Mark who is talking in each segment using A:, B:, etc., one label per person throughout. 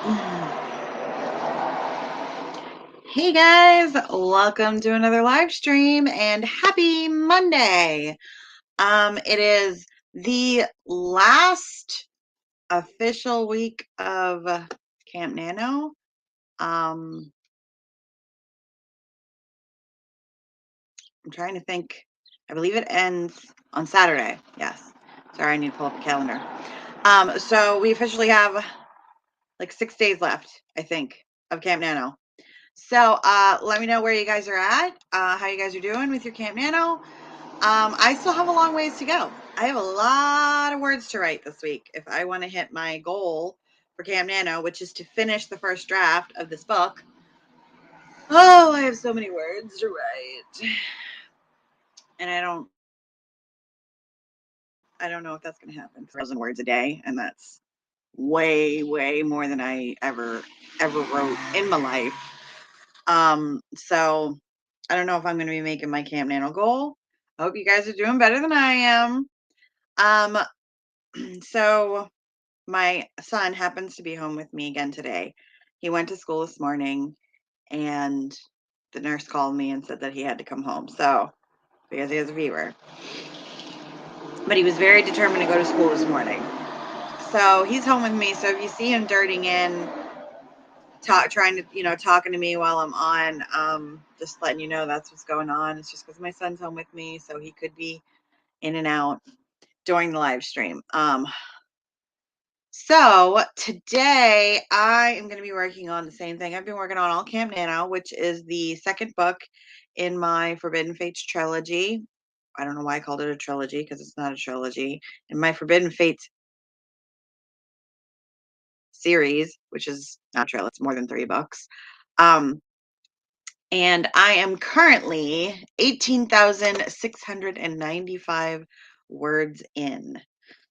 A: Hey guys, welcome to another live stream and happy Monday. It is the last official week of Camp Nano. I'm trying to think. I believe it ends on Saturday. Yes. Sorry, I need to pull up the calendar. So we officially have like 6 days left, I think, of Camp Nano. So let me know where you guys are at, how you guys are doing with your Camp Nano. I still have a long ways to go. I have a lot of words to write this week if I want to hit my goal for Camp Nano, which is to finish the first draft of this book. Oh, I have so many words to write. And I don't know if that's going to happen. 1,000 words a day, and that's way more than I ever wrote in my life. So I don't know if I'm going to be making my Camp Nano goal. I hope you guys are doing better than I am. So my son happens to be home with me again today. He went to school this morning and the nurse called me and said that he had to come home. So, because he has a fever. But he was very determined to go to school this morning. So he's home with me. So if you see him darting in, talking to me while I'm on, just letting you know that's what's going on. It's just because my son's home with me, so he could be in and out during the live stream. So today I am going to be working on the same thing I've been working on all Camp Nano, which is the second book in my Forbidden Fates trilogy. I don't know why I called it a trilogy because it's not a trilogy. In my Forbidden Fates series, which is not a trilogy, it's more than 3 books. And I am currently 18,695 words in.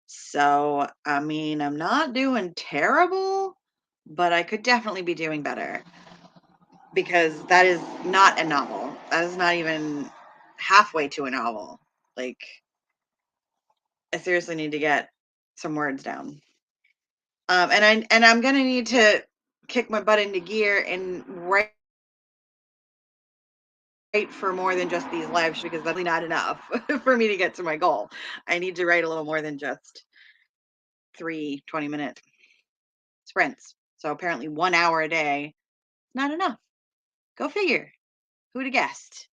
A: So, I mean, I'm not doing terrible, but I could definitely be doing better because that is not a novel. That is not even halfway to a novel. Like, I seriously need to get some words down. And I'm gonna need to kick my butt into gear and write for more than just these lives because that's really not enough for me to get to my goal. I need to write a little more than just 3 20-minute sprints. So apparently 1 hour a day, not enough. Go figure. Who'd have guessed?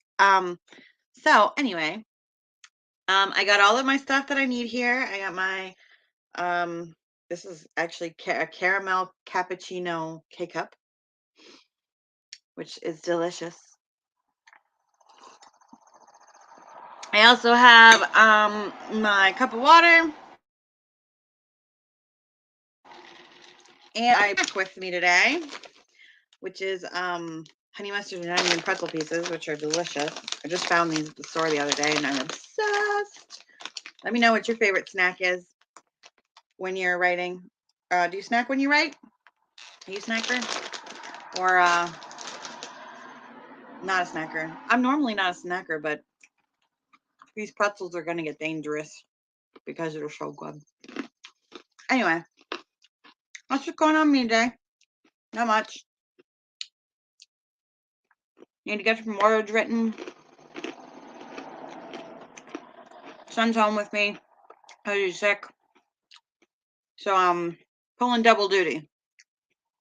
A: So anyway, I got all of my stuff that I need here. I got my, this is actually a caramel cappuccino K-cup, which is delicious. I also have my cup of water. And I have with me today, which is honey mustard and onion pretzel pieces, which are delicious. I just found these at the store the other day and I'm obsessed. Let me know what your favorite snack is when you're writing. Do you snack when you write? Are you a snacker? Or not a snacker? I'm normally not a snacker, but these pretzels are going to get dangerous because they're so good. Anyway, what's going on with me today? Not much. Need to get some words written. Son's home with me because he's sick. So I'm pulling double duty.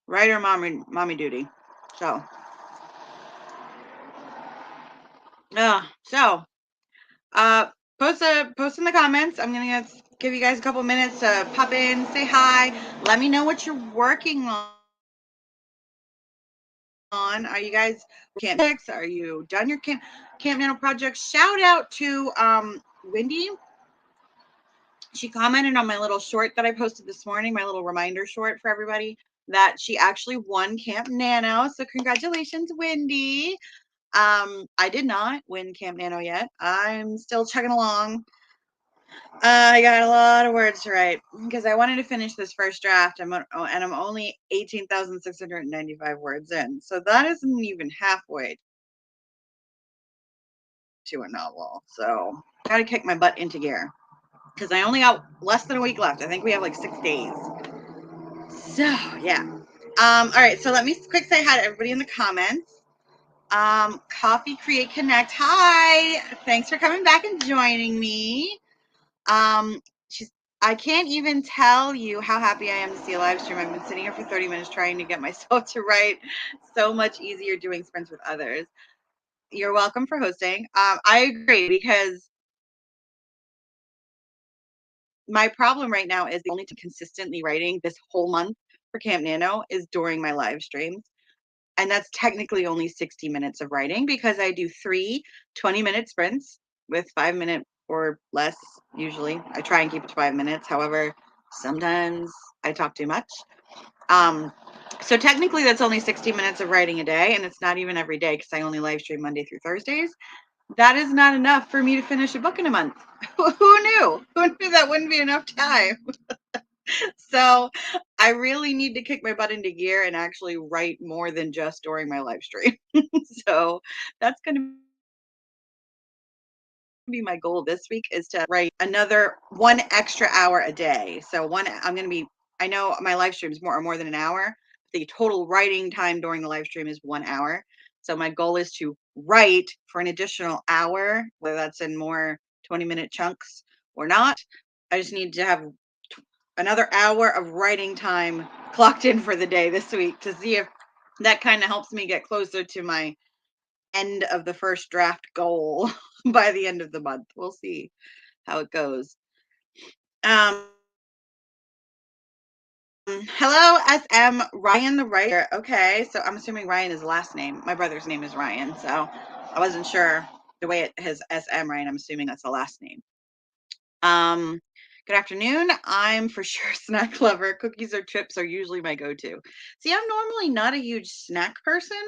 A: Writer mommy duty. So post in the comments. I'm gonna give you guys a couple minutes to pop in, say hi, let me know what you're working on. Are you guys Camp Six? Are you done your Camp Nano project? Shout out to Wendy. She commented on my little short that I posted this morning, my little reminder short for everybody, that she actually won Camp Nano. So congratulations, Wendy. I did not win Camp Nano yet. I'm still chugging along. I got a lot of words to write because I wanted to finish this first draft. And I'm only 18,695 words in. So that isn't even halfway to a novel. So I got to kick my butt into gear because I only got less than a week left. I think we have like 6 days. So yeah. All right, so let me quick say hi to everybody in the comments. Coffee Create Connect. Hi, thanks for coming back and joining me. Um, she's, I can't even tell you how happy I am to see a live stream. I've been sitting here for 30 minutes trying to get myself to write. So much easier doing sprints with others. You're welcome for hosting. I agree, because my problem right now is the only time consistently writing this whole month for Camp Nano is during my live streams. And that's technically only 60 minutes of writing, because I do 3 20-minute sprints with 5-minute or less. Usually I try and keep it to 5 minutes. However, sometimes I talk too much. So technically that's only 60 minutes of writing a day, and it's not even every day because I only live stream Monday through Thursdays. That is not enough for me to finish a book in a month. Who knew? Who knew that wouldn't be enough time? So I really need to kick my butt into gear and actually write more than just during my live stream. So that's going to be my goal this week, is to write another 1 extra hour a day. So I know my live streams are more than an hour. The total writing time during the live stream is 1 hour. So my goal is to write for an additional hour, whether that's in more 20-minute chunks or not. I just need to have another hour of writing time clocked in for the day this week to see if that kind of helps me get closer to my end of the first draft goal by the end of the month. We'll see how it goes. Um, Hello, SM Ryan the writer. Okay, so I'm assuming Ryan is last name. My brother's name is Ryan, so I wasn't sure the way it has SM Ryan. I'm assuming that's a last name. Um, Good afternoon. I'm for sure a snack lover. Cookies or chips are usually my go-to. See, I'm normally not a huge snack person.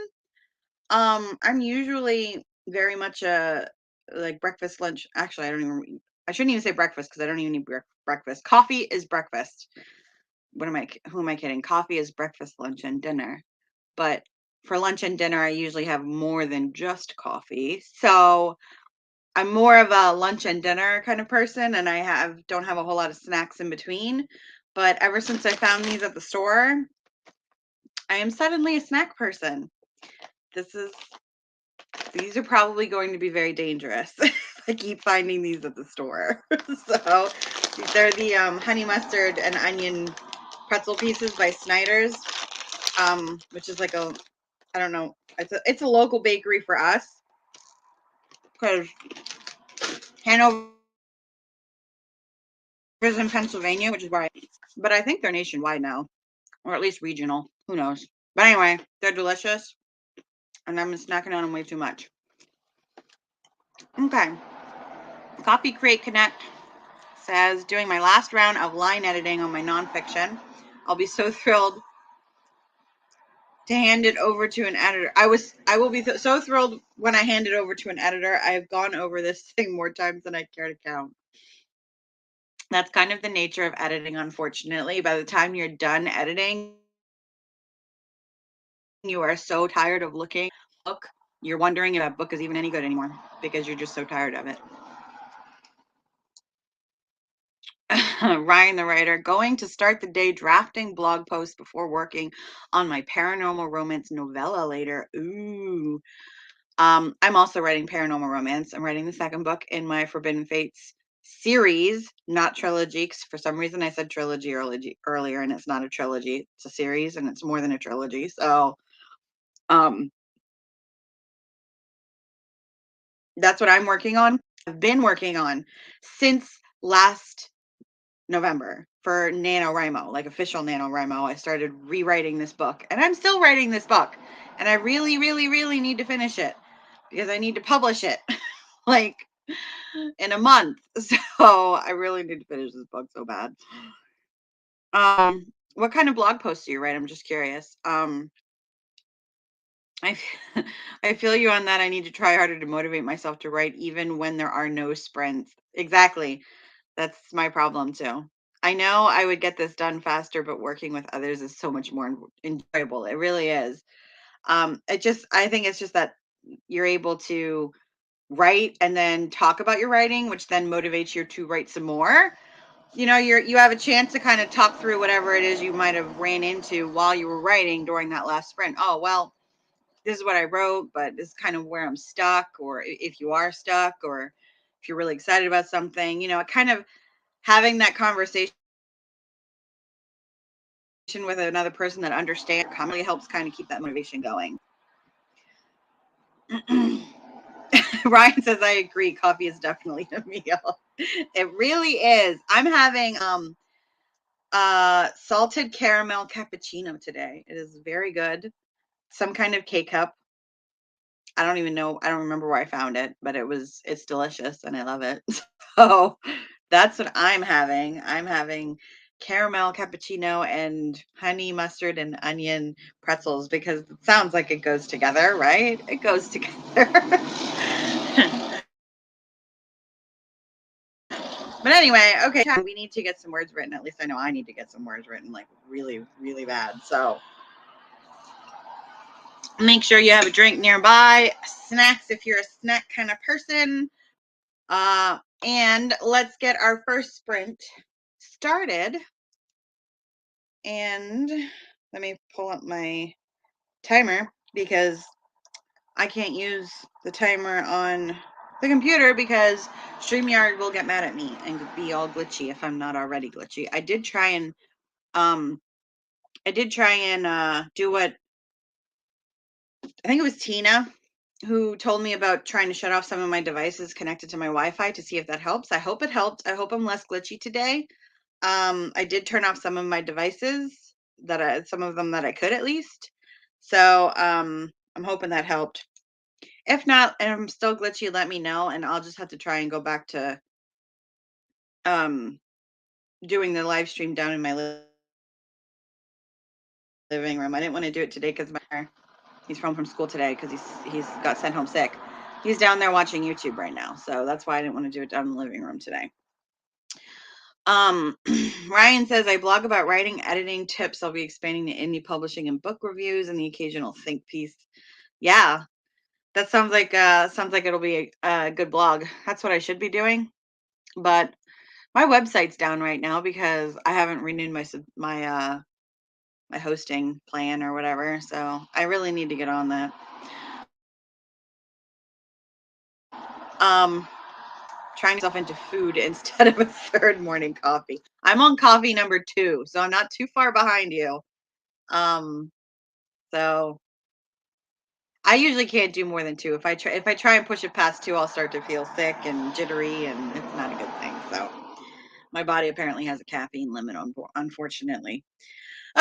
A: I'm usually very much a like breakfast, lunch. Actually, I shouldn't even say breakfast because I don't even need breakfast. Coffee is breakfast. Who am I kidding? Coffee is breakfast, lunch, and dinner. But for lunch and dinner, I usually have more than just coffee. So I'm more of a lunch and dinner kind of person, and don't have a whole lot of snacks in between. But ever since I found these at the store, I am suddenly a snack person. This is These are probably going to be very dangerous. I keep finding these at the store. So they're the honey mustard and onion pretzel pieces by Snyder's, which is like I don't know, it's a local bakery for us, because Hanover is in Pennsylvania, which is where but I think they're nationwide now, or at least regional. Who knows? But anyway, they're delicious, and I'm snacking on them way too much. Okay. Coffee Create Connect says, doing my last round of line editing on my nonfiction. I'll be so thrilled to hand it over to an editor. I will be so thrilled when I hand it over to an editor. I've gone over this thing more times than I care to count. That's kind of the nature of editing, unfortunately. By the time you're done editing, you are so tired of looking at the book. You're wondering if that book is even any good anymore because you're just so tired of it. Ryan the writer, going to start the day drafting blog posts before working on my paranormal romance novella later. Ooh. I'm also writing paranormal romance. I'm writing the second book in my Forbidden Fates series, not trilogy, because for some reason I said trilogy earlier, and it's not a trilogy. It's a series, and it's more than a trilogy. So that's what I'm working on. I've been working on since last November for NaNoWriMo, like official NaNoWriMo. I started rewriting this book, and I'm still writing this book, and I really, really, really need to finish it because I need to publish it like in a month. So I really need to finish this book so bad. What kind of blog posts do you write? I'm just curious. I I feel you on that. I need to try harder to motivate myself to write even when there are no sprints. Exactly. That's my problem too. I know I would get this done faster, but working with others is so much more enjoyable. It really is. I think it's just that you're able to write and then talk about your writing, which then motivates you to write some more. you have a chance to kind of talk through whatever it is you might have ran into while you were writing during that last sprint. Oh, well, this is what I wrote, but this is kind of where I'm stuck, or if you are stuck, or if you're really excited about something, kind of having that conversation with another person that understands really helps kind of keep that motivation going. Ryan says, I agree. Coffee is definitely a meal. It really is. I'm having salted caramel cappuccino today. It is very good. Some kind of K-cup. I don't even know. I don't remember where I found it, but it's delicious and I love it. So that's what I'm having. I'm having caramel cappuccino and honey mustard and onion pretzels because it sounds like it goes together, right? It goes together. But anyway, okay, we need to get some words written. At least I know I need to get some words written, like really, really bad. So make sure you have a drink nearby, snacks if you're a snack kind of person. And let's get our first sprint started. And let me pull up my timer because I can't use the timer on the computer because StreamYard will get mad at me and be all glitchy if I'm not already glitchy. I did try and do what I think it was Tina who told me about trying to shut off some of my devices connected to my Wi-Fi to see if that helps. I hope it helped. I hope I'm less glitchy today. I did turn off some of my devices some of them that I could at least. So I'm hoping that helped. If not, and I'm still glitchy, let me know, and I'll just have to try and go back to um doing the live stream down in my living room. I didn't want to do it today because he's home from school today because he's got sent home sick. He's down there watching YouTube right now, so that's why I didn't want to do it down in the living room today. Ryan says, I blog about writing, editing tips. I'll be expanding to indie publishing and book reviews and the occasional think piece. Yeah, that sounds like it'll be a good blog. That's what I should be doing. But my website's down right now because I haven't renewed my hosting plan or whatever. So I really need to get on that. Trying myself into food instead of a third morning coffee. I'm on coffee number 2, so I'm not too far behind you. So I usually can't do more than 2. If I try and push it past 2, I'll start to feel sick and jittery, and it's not a good thing. So my body apparently has a caffeine limit on, unfortunately.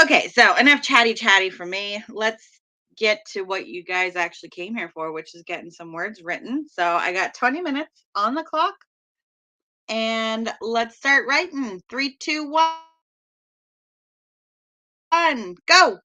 A: Okay, so enough chatty for me. Let's get to what you guys actually came here for, which is getting some words written. So I got 20 minutes on the clock, and let's start writing. 3, 2, 1, go.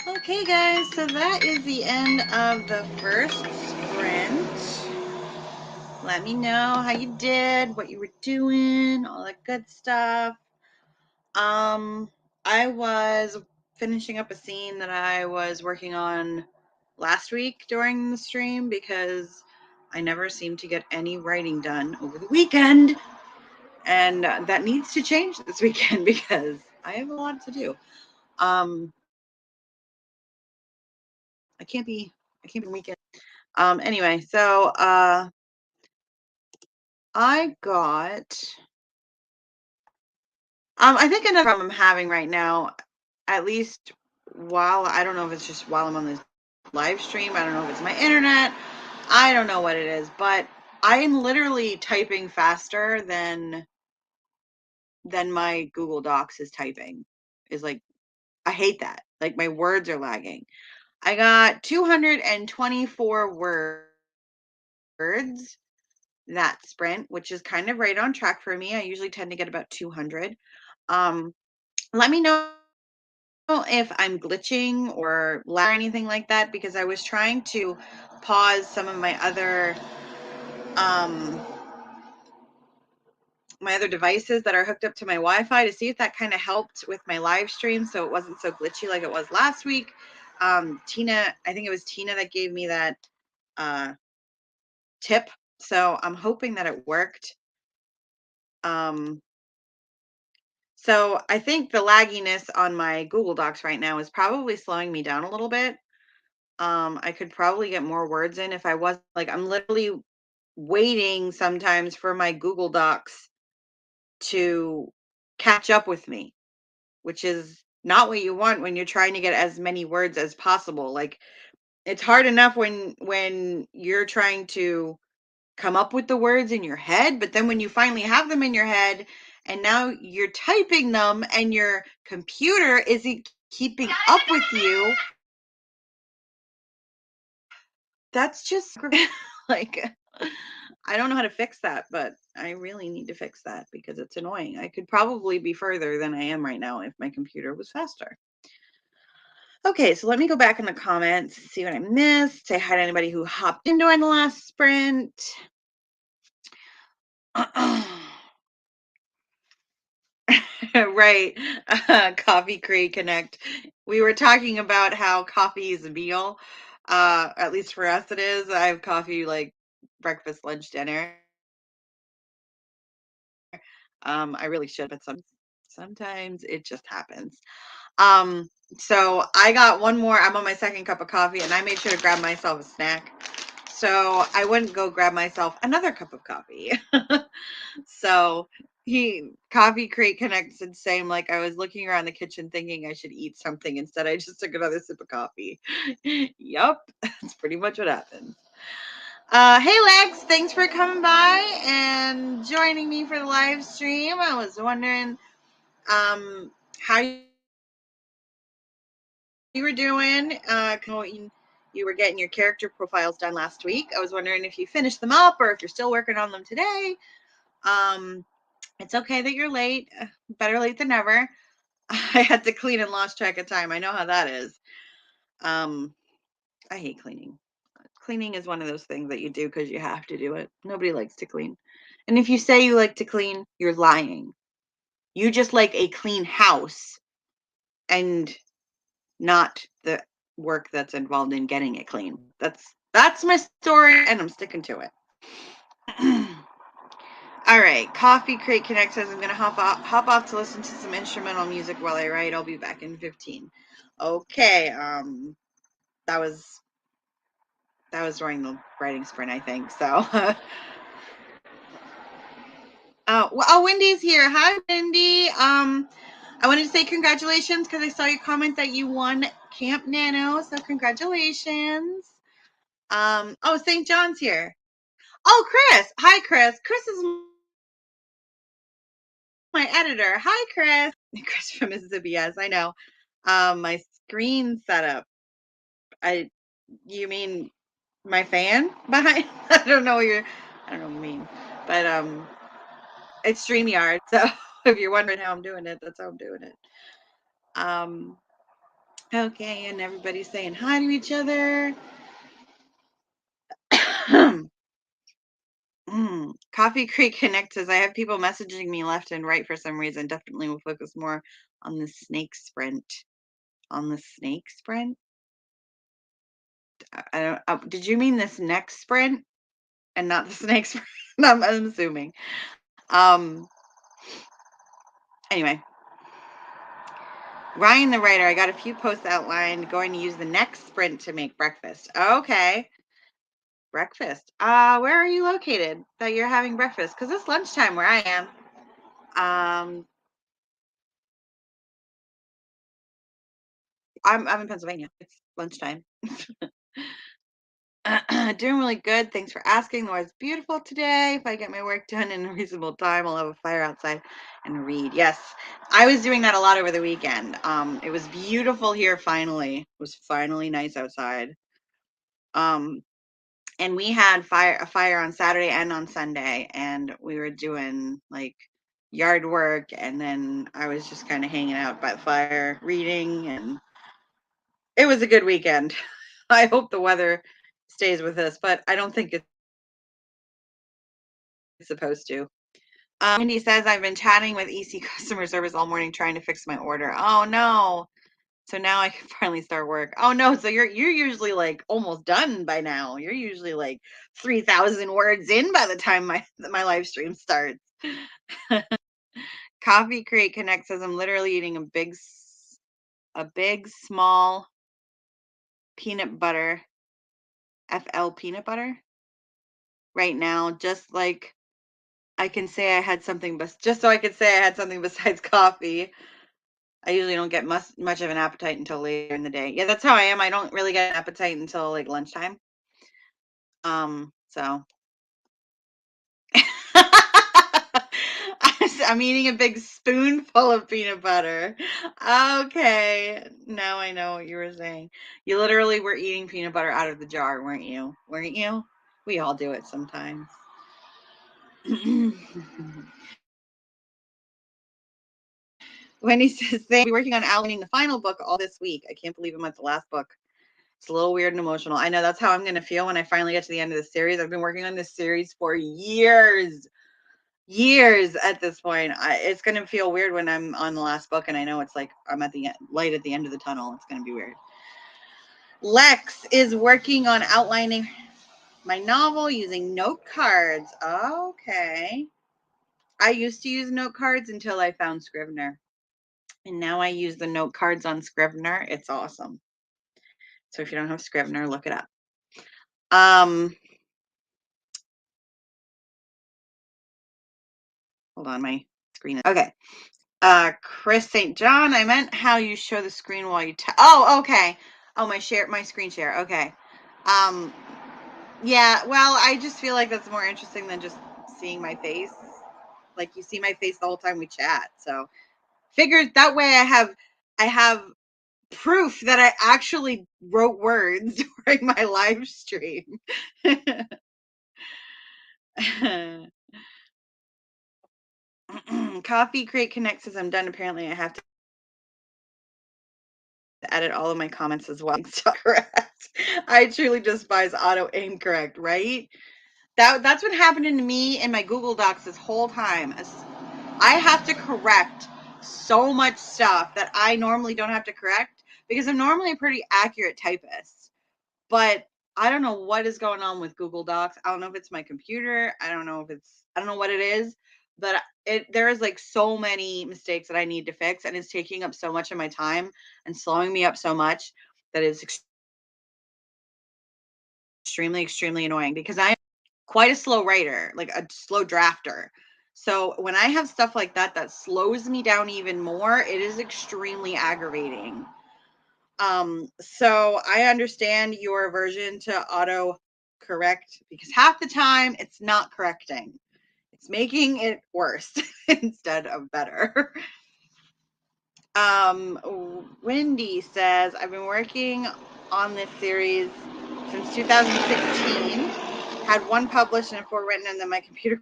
A: Okay, guys, so that is the end of the first sprint. Let me know how you did, what you were doing, all that good stuff. I was finishing up a scene that I was working on last week during the stream because I never seem to get any writing done over the weekend. And that needs to change this weekend because I have a lot to do. I can't be weekend. Anyway, so I got I think another problem I'm having right now, at least while I don't know if it's just while I'm on this live stream, I don't know if it's my internet, I don't know what it is, but I'm literally typing faster than my Google Docs is typing. Is like I hate that. Like my words are lagging. I got 224 words that sprint, which is kind of right on track for me. I usually tend to get about 200. Um, let me know if I'm glitching or lag or anything like that because I was trying to pause some of um, my other devices that are hooked up to my Wi-Fi to see if that kind of helped with my live stream so it wasn't so glitchy like it was last week. Tina, I think it was Tina that gave me that uh, tip, so I'm hoping that it worked. So I think the lagginess on my Google Docs right now is probably slowing me down a little bit. I could probably get more words in if I wasn't like I'm literally waiting sometimes for my Google Docs to catch up with me, which is not what you want when you're trying to get as many words as possible. Like it's hard enough when you're trying to come up with the words in your head, but then when you finally have them in your head and now you're typing them and your computer isn't keeping up with you, that's just like I don't know how to fix that, but I really need to fix that because it's annoying. I could probably be further than I am right now if my computer was faster. Okay, so let me go back in the comments, see what I missed. Say hi to anybody who hopped in during the last sprint. Right. Coffee Create Connect. We were talking about how coffee is a meal. At least for us it is. I have coffee like breakfast, lunch, dinner. I really should, but sometimes it just happens. Um, so I got one more. I'm on my second cup of coffee and I made sure to grab myself a snack. So I wouldn't go grab myself another cup of coffee. So Coffee Crate Connect said same. Like I was looking around the kitchen thinking I should eat something. Instead, I just took another sip of coffee. Yup, that's pretty much what happened. Hey Lex, thanks for coming by and joining me for the live stream. I was wondering how you were doing. You were getting your character profiles done last week. I was wondering if you finished them up or if you're still working on them today. Um, it's okay that you're late. Better late than never. I had to clean and lost track of time. I know how that is. Um, I hate cleaning. Cleaning is one of those things that you do because you have to do it. Nobody likes to clean. And if you say you like to clean, you're lying. You just like a clean house and not the work that's involved in getting it clean. That's my story and I'm sticking to it. All right, Coffee Crate Connect says I'm gonna hop off to listen to some instrumental music while I write. I'll be back in 15. Okay, that was during the writing sprint, I think. So, Wendy's here. Hi, Wendy. I wanted to say congratulations because I saw your comment that you won Camp Nano. So congratulations. St. John's here. Oh, Chris. Hi, Chris. Chris is my editor. Hi, Chris. Chris from Mississippi. Yes, I know. My screen setup. You mean my fan behind? I don't know what you mean, but it's StreamYard. So if you're wondering how I'm doing it, that's how I'm doing it. Um, Okay, and everybody's saying hi to each other. Coffee Creek Connect says, I have people messaging me left and right for some reason. Definitely will focus more on the snake sprint. On the snake sprint? I don't. Did you mean this next sprint and not the snake sprint? I'm assuming. Um. Anyway, Ryan the writer. I got a few posts outlined. Going to use the next sprint to make breakfast. Okay. Breakfast. Where are you located that you're having breakfast? Because it's lunchtime where I am. I'm in Pennsylvania. It's lunchtime. Doing really good. Thanks for asking. The weather's beautiful today. If I get my work done in a reasonable time, I'll have a fire outside and read. Yes, I was doing that a lot over the weekend. It was beautiful here finally. It was finally nice outside. And we had a fire on Saturday and on Sunday, and we were doing like yard work, and then I was just kind of hanging out by the fire reading, and it was a good weekend. I hope the weather stays with us, but I don't think it's supposed to. Mindy says, I've been chatting with EC customer service all morning trying to fix my order. Oh no. So now I can finally start work. Oh no, so you're usually like almost done by now. You're usually like 3,000 words in by the time my live stream starts. Coffee Crate Connect says I'm literally eating a big small peanut butter, FL peanut butter right now, just like I can say I had something, but just so I could say I had something besides coffee. I usually don't get much of an appetite until later in the day. Yeah, that's how I am. I don't really get an appetite until like lunchtime. So I'm eating a big spoonful of peanut butter. Okay, now I know what you were saying. You literally were eating peanut butter out of the jar, weren't you? Weren't you? We all do it sometimes. Wendy says they'll be working on outlining the final book all this week. I can't believe I'm at the last book. It's a little weird and emotional. I know that's how I'm going to feel when I finally get to the end of the series. I've been working on this series for years at this point. It's going to feel weird when I'm on the last book and I know it's like I'm at the light at the end of the tunnel. It's going to be weird. Lex is working on outlining my novel using note cards. Okay. I used to use note cards until I found Scrivener. And now I use the note cards on Scrivener. It's awesome. So if you don't have Scrivener, look it up. Hold on, my screen. Okay. Chris St. John, I meant how you show the screen while you oh, okay. Oh, my screen share. Okay. Yeah, well, I just feel like that's more interesting than just seeing my face. Like you see my face the whole time we chat. So figured that way I have proof that I actually wrote words during my live stream. Coffee Crate Connect says I'm done. Apparently I have to edit all of my comments as well. So correct. I truly despise auto incorrect, right? That's what happened to me in my Google Docs this whole time. I have to correct so much stuff that I normally don't have to correct because I'm normally a pretty accurate typist. But I don't know what is going on with Google Docs. I don't know if it's my computer. I don't know what it is, but there is like so many mistakes that I need to fix, and it's taking up so much of my time and slowing me up so much that is extremely annoying because I'm quite a slow writer, like a slow drafter. So when I have stuff like that slows me down even more, it is extremely aggravating. So I understand your aversion to auto correct because half the time it's not correcting. It's making it worse instead of better. Wendy says, I've been working on this series since 2016. Had one published and 4 written, and then my computer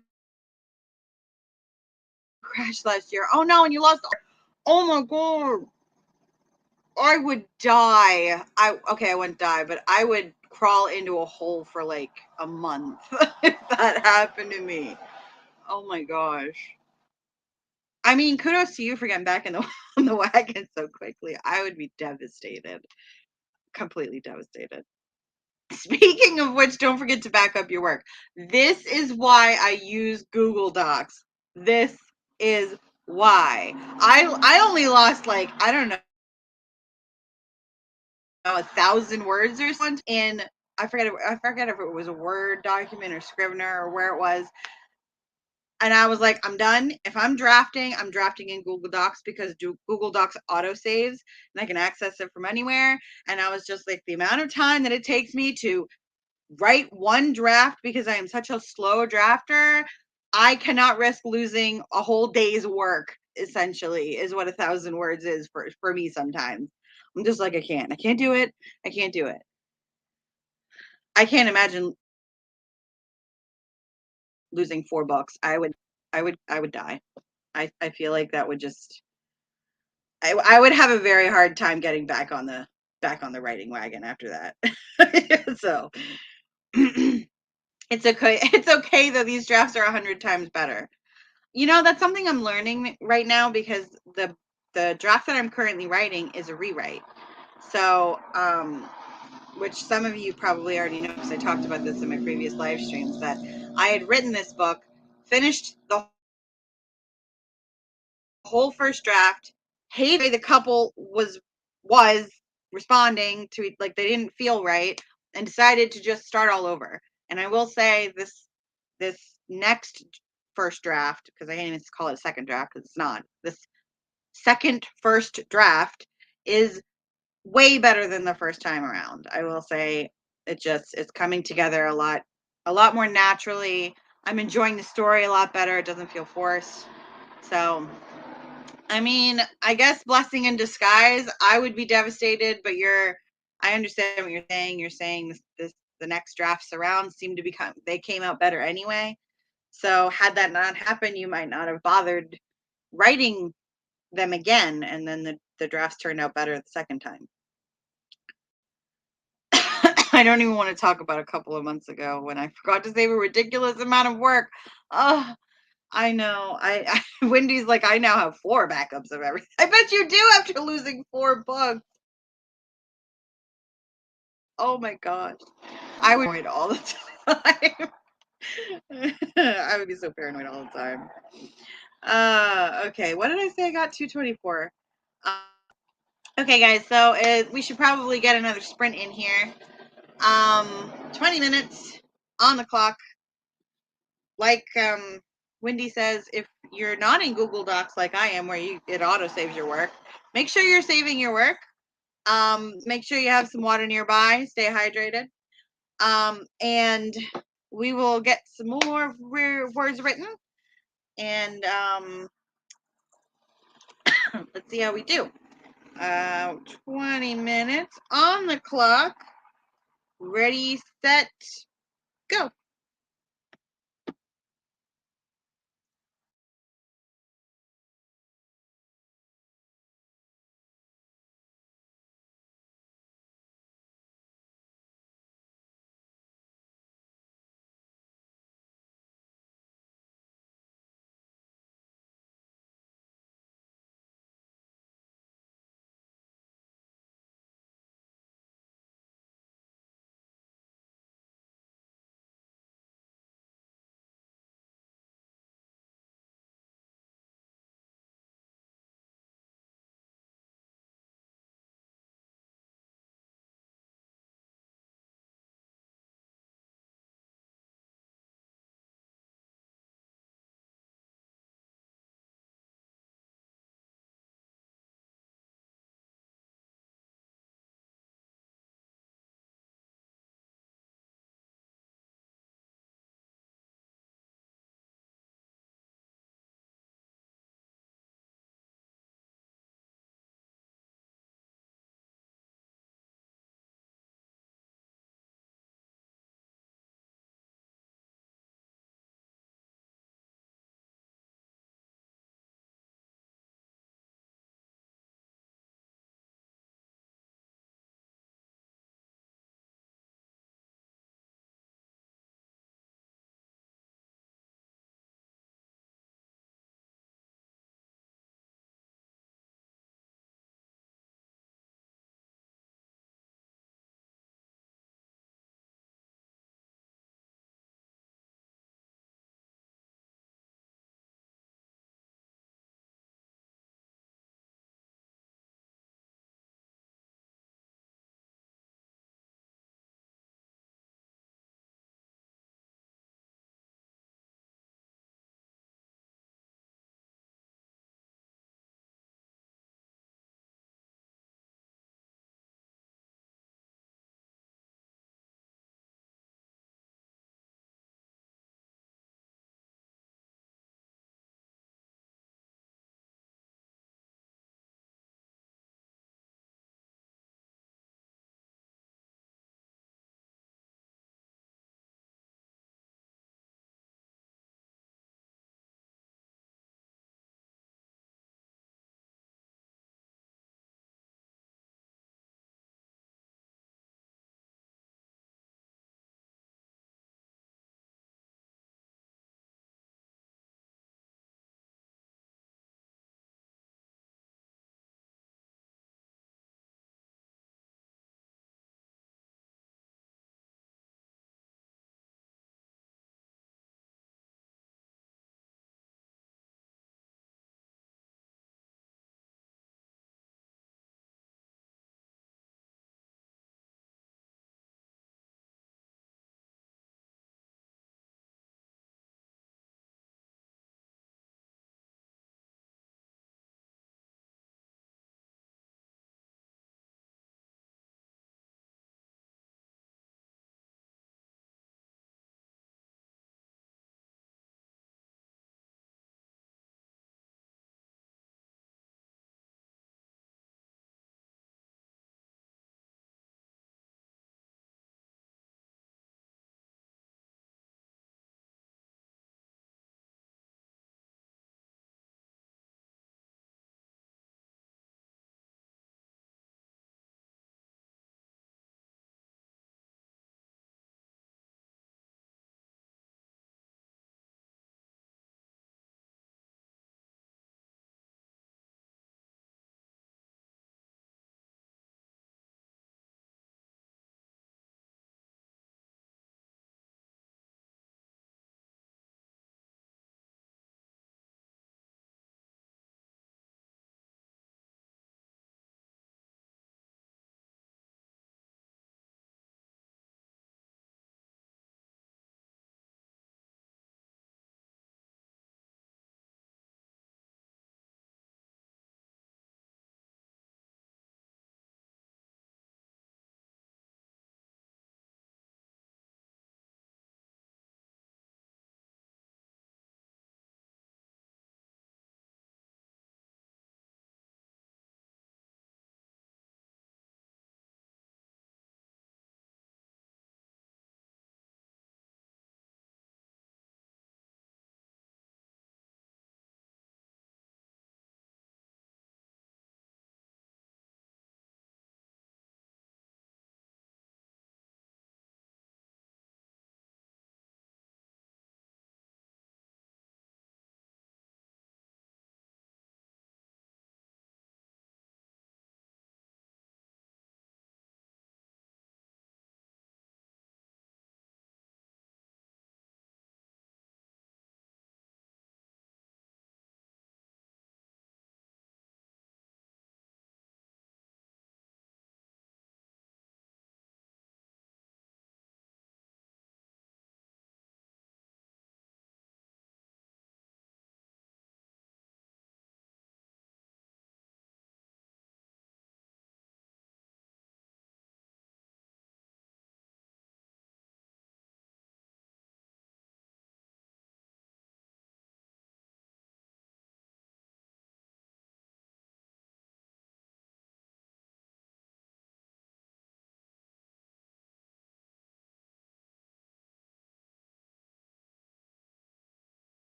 A: crashed last year. Oh no, and you lost. Oh my god. I would die. I wouldn't die, but I would crawl into a hole for like a month if that happened to me. Oh my gosh. I mean, kudos to you for getting back in the on the wagon so quickly. I would be devastated. Completely devastated. Speaking of which, don't forget to back up your work. This is why I use Google Docs. This is why. I only lost like, I don't know, 1,000 words or something in, I forget if it was a Word document or Scrivener or where it was. And I was like, I'm done. If I'm drafting in Google Docs because Google Docs auto saves and I can access it from anywhere. And I was just like, the amount of time that it takes me to write one draft because I am such a slow drafter, I cannot risk losing a whole day's work, essentially, is what 1,000 words is for me sometimes. I'm just like, I can't do it. I can't do it. I can't imagine losing 4 books. I would die. I feel like that would just, I would have a very hard time getting back on the writing wagon after that. So it's okay. It's okay though. These drafts are 100 times better. That's something I'm learning right now because the draft that I'm currently writing is a rewrite. So, which some of you probably already know because I talked about this in my previous live streams, that I had written this book, finished the whole first draft, hated the way the couple was responding to it, like they didn't feel right, and decided to just start all over. And I will say this next first draft, because I can't even call it a second draft because it's not. This second first draft is way better than the first time around. I will say it's coming together a lot more naturally. I'm enjoying the story a lot better. It doesn't feel forced. So I mean, I guess blessing in disguise. I would be devastated, but I understand what you're saying. You're saying the next drafts around seem to become, they came out better anyway. So had that not happened, you might not have bothered writing them again, and then the drafts turned out better the second time. I don't even want to talk about a couple of months ago when I forgot to save a ridiculous amount of work. Oh, I know. Wendy's like, I now have 4 backups of everything. I bet you do after losing 4 books. Oh my gosh. I would be paranoid all the time. I would be so paranoid all the time. Okay. What did I say? I got 224. Okay, guys. So we should probably get another sprint in here. 20 minutes on the clock. Like Wendy says, if you're not in Google Docs like I am, where it auto saves your work, make sure you're saving your work. Make sure you have some water nearby. Stay hydrated. And we will get some more words written. And let's see how we do. 20 minutes on the clock. Ready, set, go.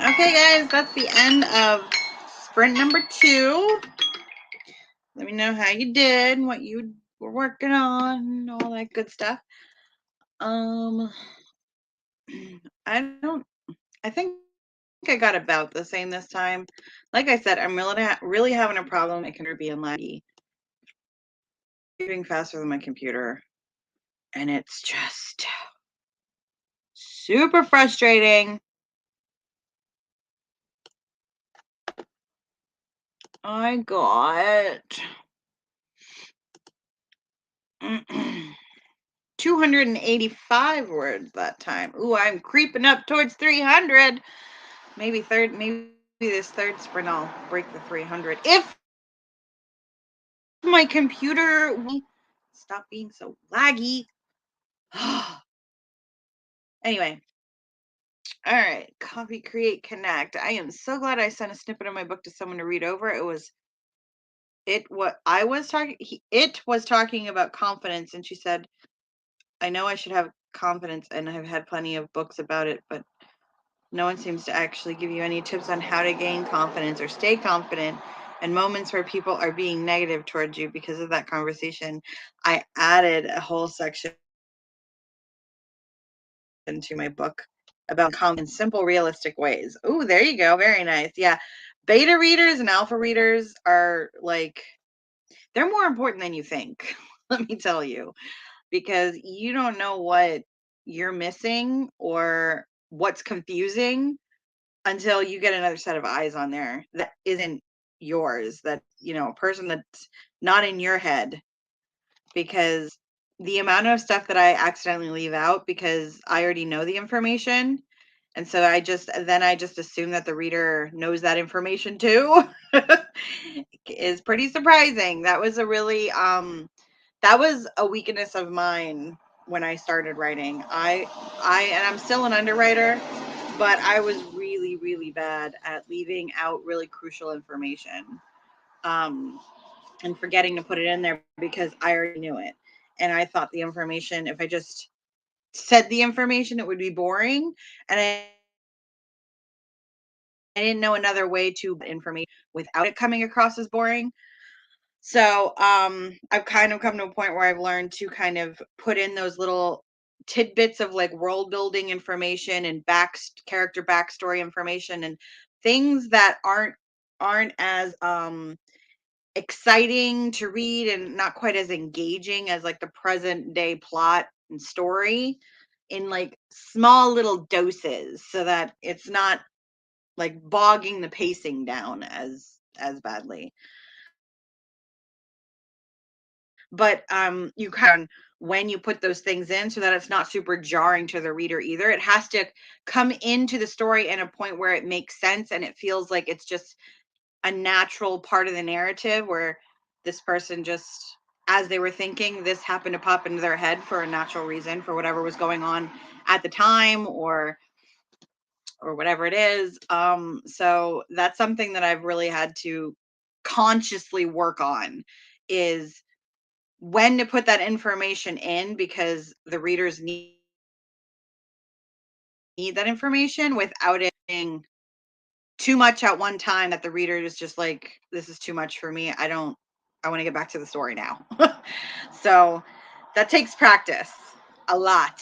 A: Okay, guys, that's the end of sprint number 2. Let me know how you did, what you were working on, all that good stuff. I don't. I think I got about the same this time. Like I said, I'm really having a problem with my computer being laggy, getting faster than my computer, and it's just super frustrating. I got 285 words that time. Ooh, I'm creeping up towards 300. Maybe this third sprint I'll break the 300. If my computer will stop being so laggy. Anyway, all right. Copy, create, connect. I am so glad I sent a snippet of my book to someone to read over. It was talking about confidence, and she said, I know I should have confidence, and I've had plenty of books about it, but no one seems to actually give you any tips on how to gain confidence or stay confident in moments where people are being negative towards you. Because of that conversation, I added a whole section into my book about confidence in simple, realistic ways. Oh, there you go. Very nice. Yeah. Beta readers and alpha readers are like, they're more important than you think. Let me tell you, because you don't know what you're missing or what's confusing until you get another set of eyes on there that isn't yours, that, a person that's not in your head. Because the amount of stuff that I accidentally leave out because I already know the information, and so I just assume that the reader knows that information too, is pretty surprising. That was a weakness of mine when I started writing. And I'm still an underwriter, but I was really, really bad at leaving out really crucial information, and forgetting to put it in there because I already knew it. And I thought the information, if I just said the information, it would be boring. And I didn't know another way to information without it coming across as boring. So I've kind of come to a point where I've learned to kind of put in those little tidbits of like world building information and character backstory information and things that aren't as exciting to read and not quite as engaging as like the present day plot and story, in like small little doses, so that it's not like bogging the pacing down as badly. But you can, when you put those things in, so that it's not super jarring to the reader either. It has to come into the story in a point where it makes sense and it feels like it's just a natural part of the narrative, where this person just, as they were thinking, this happened to pop into their head for a natural reason, for whatever was going on at the time, or whatever it is. So that's something that I've really had to consciously work on, is when to put that information in, because the readers need that information without it being too much at one time, that the reader is just like, this is too much for me. I want to get back to the story now. So that takes practice, a lot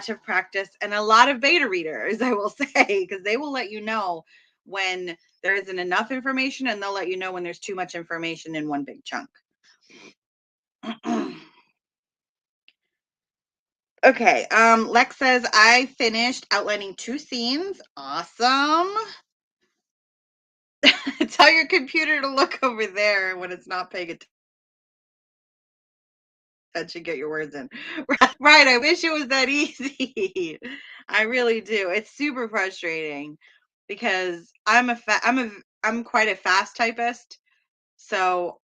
A: of practice, and a lot of beta readers, I will say, because they will let you know when there isn't enough information, and they'll let you know when there's too much information in one big chunk. Okay, Lex says, I finished outlining 2 scenes. Awesome. Tell your computer to look over there when it's not paying attention. Get your words in. Right. I wish it was that easy. I really do. It's super frustrating because I'm quite a fast typist. So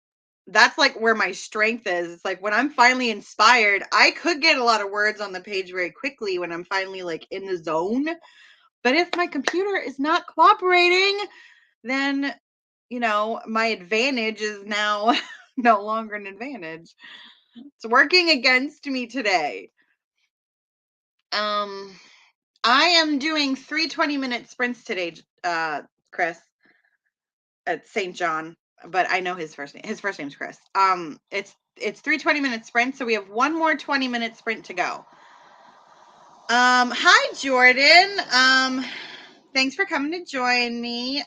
A: that's like where my strength is. It's like when I'm finally inspired, I could get a lot of words on the page very quickly when I'm finally like in the zone. But if my computer is not cooperating, then, my advantage is now no longer an advantage. It's working against me today. Um, I am doing 3 20-minute sprints today, Chris, at St. John, but I know his first name. His first name's Chris. It's 3 20-minute sprints, so we have one more 20-minute sprint to go. Hi Jordan. Thanks for coming to join me.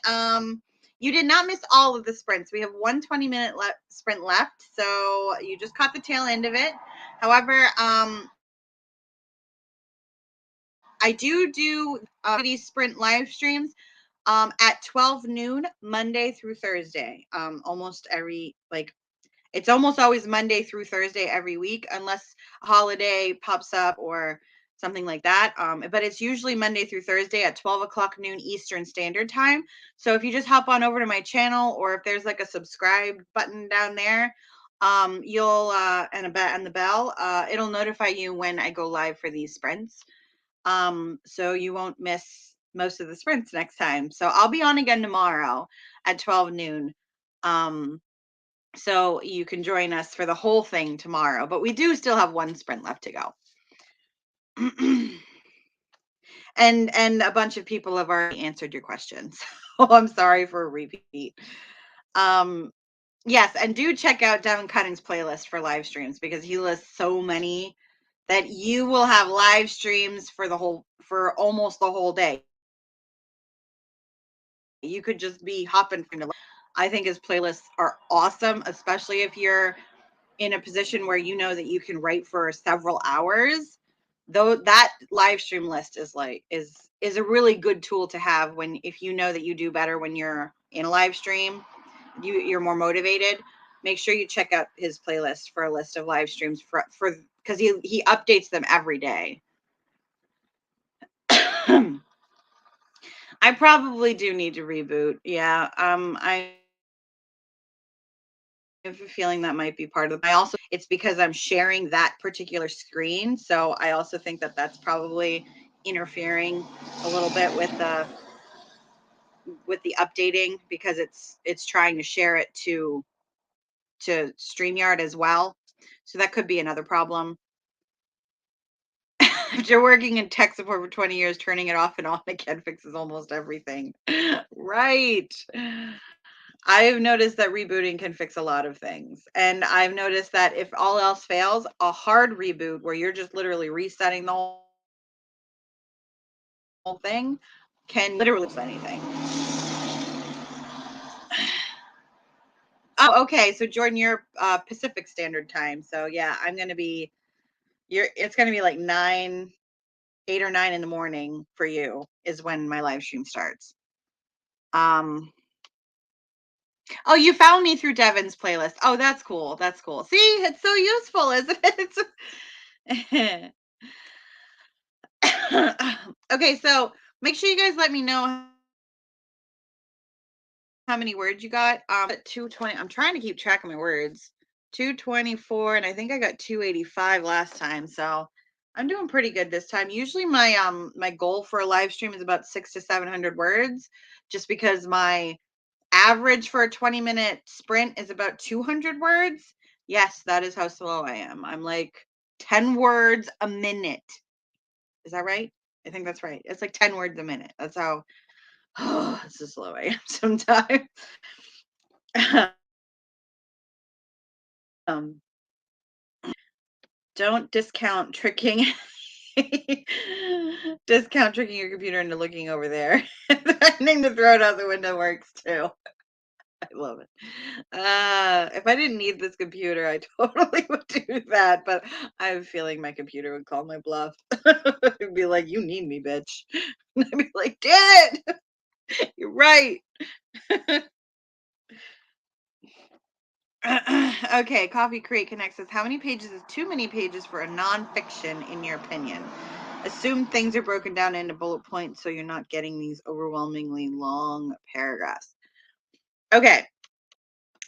A: You did not miss all of the sprints. We have one 20-minute sprint left, so you just caught the tail end of it. However, I do these sprint live streams at 12 noon, Monday through Thursday. Almost every, it's almost always Monday through Thursday every week, unless a holiday pops up or something like that. But it's usually Monday through Thursday at 12 o'clock noon Eastern Standard Time. So if you just hop on over to my channel, or if there's like a subscribe button down there, you'll and the bell, it'll notify you when I go live for these sprints. So you won't miss most of the sprints next time. So I'll be on again tomorrow at 12 noon. So you can join us for the whole thing tomorrow, but we do still have one sprint left to go. and a bunch of people have already answered your questions. So I'm sorry for a repeat. Yes, and do check out Devin Cunning's playlist for live streams, because he lists so many that you will have live streams for almost the whole day. You could just be hopping from I think his playlists are awesome, especially if you're in a position where you know that you can write for several hours. Though that live stream list is a really good tool to have if you know that you do better when you're in a live stream, you're more motivated. Make sure you check out his playlist for a list of live streams for because he updates them every day. I probably do need to reboot. Yeah. I have a feeling that might be part of it. It's because I'm sharing that particular screen. So I also think that that's probably interfering a little bit with the updating, because it's trying to share it to StreamYard as well. So that could be another problem. After working in tech support for 20 years, turning it off and on again fixes almost everything. Right. I've noticed that rebooting can fix a lot of things. And I've noticed that if all else fails, a hard reboot where you're just literally resetting the whole thing can literally fix anything. Oh, okay. So Jordan, you're Pacific Standard Time. So yeah, it's going to be like 8 or 9 in the morning for you is when my live stream starts. Oh, you found me through Devin's playlist. Oh, that's cool. That's cool. See, it's so useful, isn't it? Okay, so make sure you guys let me know how many words you got. 220. I'm trying to keep track of my words. 224, and I think I got 285 last time. So I'm doing pretty good this time. Usually my goal for a live stream is about 600 to 700 words, just because my average for a 20-minute sprint is about 200 words. Yes, that is how slow I am. I'm like 10 words a minute. Is that right? I think that's right. It's like 10 words a minute. That's how this is slow I am sometimes. um, don't discount tricking your computer into looking over there. Threatening to throw it out the window works too. I love it. If I didn't need this computer, I totally would do that, but I have a feeling my computer would call my bluff. It'd be like, you need me, bitch. And I'd be like, damn it, you're right. Okay, Coffee Creek Connect says, how many pages is too many pages for a nonfiction, in your opinion? Assume things are broken down into bullet points so you're not getting these overwhelmingly long paragraphs. Okay,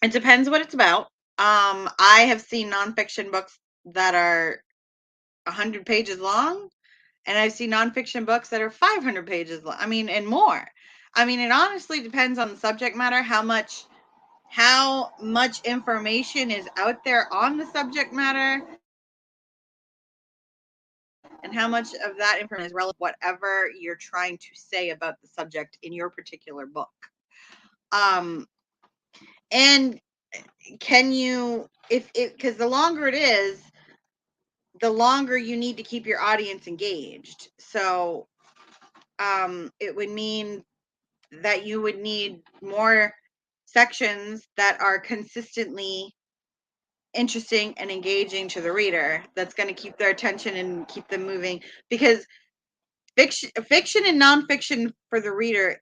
A: it depends what it's about. I have seen nonfiction books that are 100 pages long, and I've seen nonfiction books that are 500 pages long. I mean, and more. I mean, it honestly depends on the subject matter, how much information is out there on the subject matter. and how much of that information is relevant, whatever you're trying to say about the subject in your particular book. And can you, if it, because the longer it is, the longer you need to keep your audience engaged. So it would mean that you would need more sections that are consistently interesting and engaging to the reader, that's going to keep their attention and keep them moving, because fiction and nonfiction for the reader,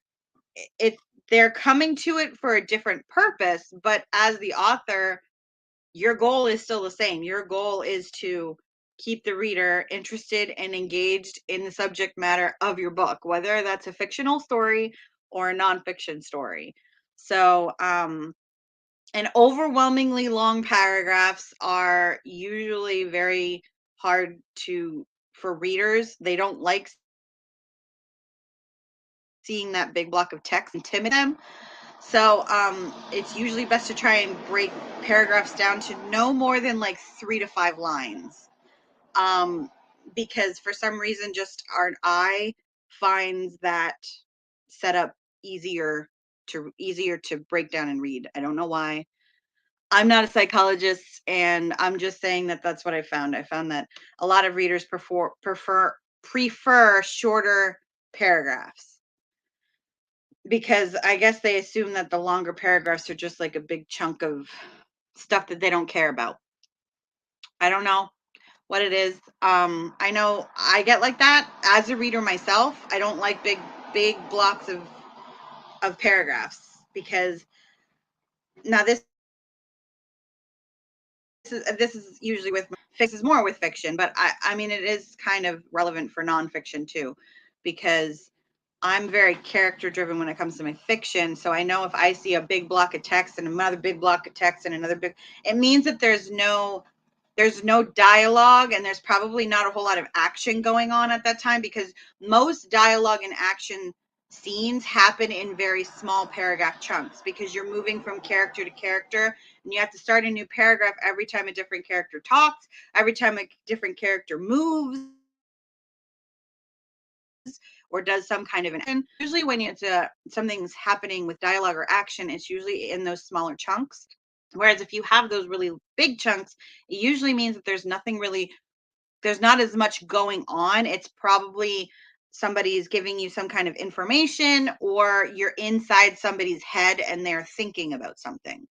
A: it they're coming to it for a different purpose, but as the author, your goal is still the same. Your goal is to keep the reader interested and engaged in the subject matter of your book, whether that's a fictional story or a nonfiction story. So and overwhelmingly long paragraphs are usually very hard to for readers. They don't like seeing that big block of text intimidate them. So it's usually best to try and break paragraphs down to no more than like 3 to 5 lines. Because for some reason, just our eye finds that setup easier to break down and read. I don't know why. I'm not a psychologist, and I'm just saying that that's what I found. I found that a lot of readers prefer shorter paragraphs, because I guess they assume that the longer paragraphs are just like a big chunk of stuff that they don't care about. I don't know what it is. I know I get like that as a reader myself. I don't like big blocks of paragraphs, because now this is usually with this is more with fiction, but I mean, it is kind of relevant for nonfiction too, because I'm very character driven when it comes to my fiction. So I know if I see a big block of text and another big block of text and another big, it means that there's no dialogue, and there's probably not a whole lot of action going on at that time, because most dialogue and action scenes happen in very small paragraph chunks, because you're moving from character to character, and you have to start a new paragraph every time a different character talks, every time a different character moves or does some kind of an action. Usually when something's happening with dialogue or action, it's usually in those smaller chunks. Whereas if you have those really big chunks, it usually means that there's not as much going on. It's probably somebody's giving you some kind of information, or you're inside somebody's head and they're thinking about something.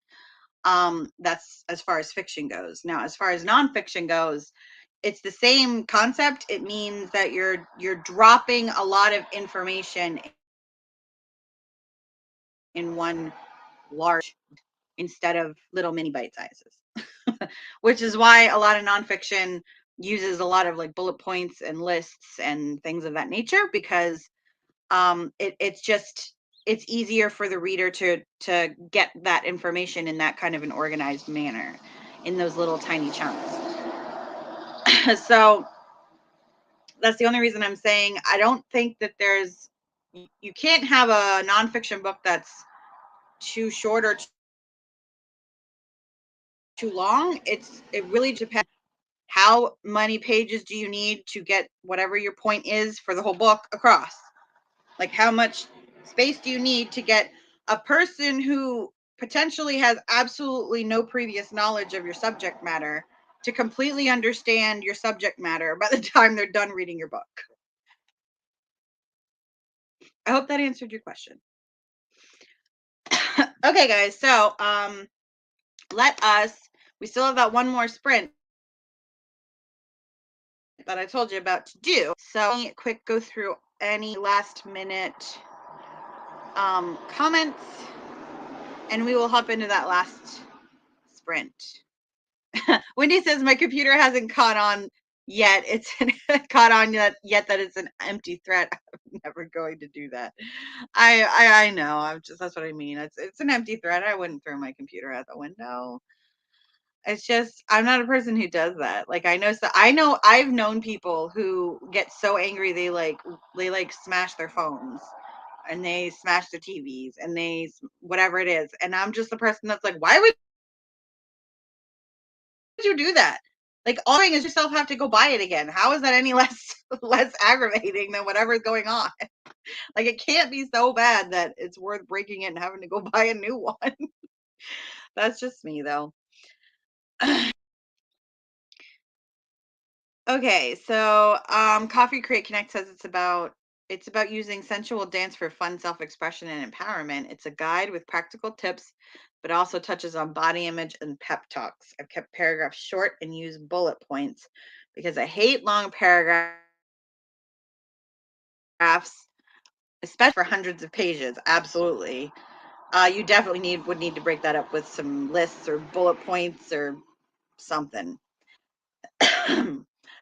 A: That's as far as fiction goes. Now, as far as nonfiction goes, it's the same concept. It means that you're dropping a lot of information in one large, instead of little mini bite sizes, which is why a lot of nonfiction uses a lot of like bullet points and lists and things of that nature, because it's easier for the reader to get that information in that kind of an organized manner in those little tiny chunks. So that's the only reason I'm saying I don't think that you can't have a nonfiction book that's too short or too long. It really depends. How many pages do you need to get whatever your point is for the whole book across? Like, how much space do you need to get a person who potentially has absolutely no previous knowledge of your subject matter to completely understand your subject matter by the time they're done reading your book? I hope that answered your question. Okay, guys. So, we still have that one more sprint that I told you about to do. So, quick go through any last minute comments, and we will hop into that last sprint. Wendy says my computer hasn't caught on yet. It's caught on yet that it's an empty thread. I'm never going to do that. I know. That's what I mean. It's an empty thread. I wouldn't throw my computer out the window. It's just I'm not a person who does that. Like, I know I've known people who get so angry they smash their phones, and they smash their TVs, and they whatever it is. And I'm just the person that's like, why would you do that? Like, all you're doing is yourself have to go buy it again. How is that any less aggravating than whatever's going on? Like, it can't be so bad that it's worth breaking it and having to go buy a new one. That's just me, though. Okay, so Coffee Create Connect says it's about using sensual dance for fun self-expression and empowerment. It's a guide with practical tips, but also touches on body image and pep talks. I've kept paragraphs short and use bullet points because I hate long paragraphs, especially for hundreds of pages. Absolutely. You definitely would need to break that up with some lists or bullet points or something.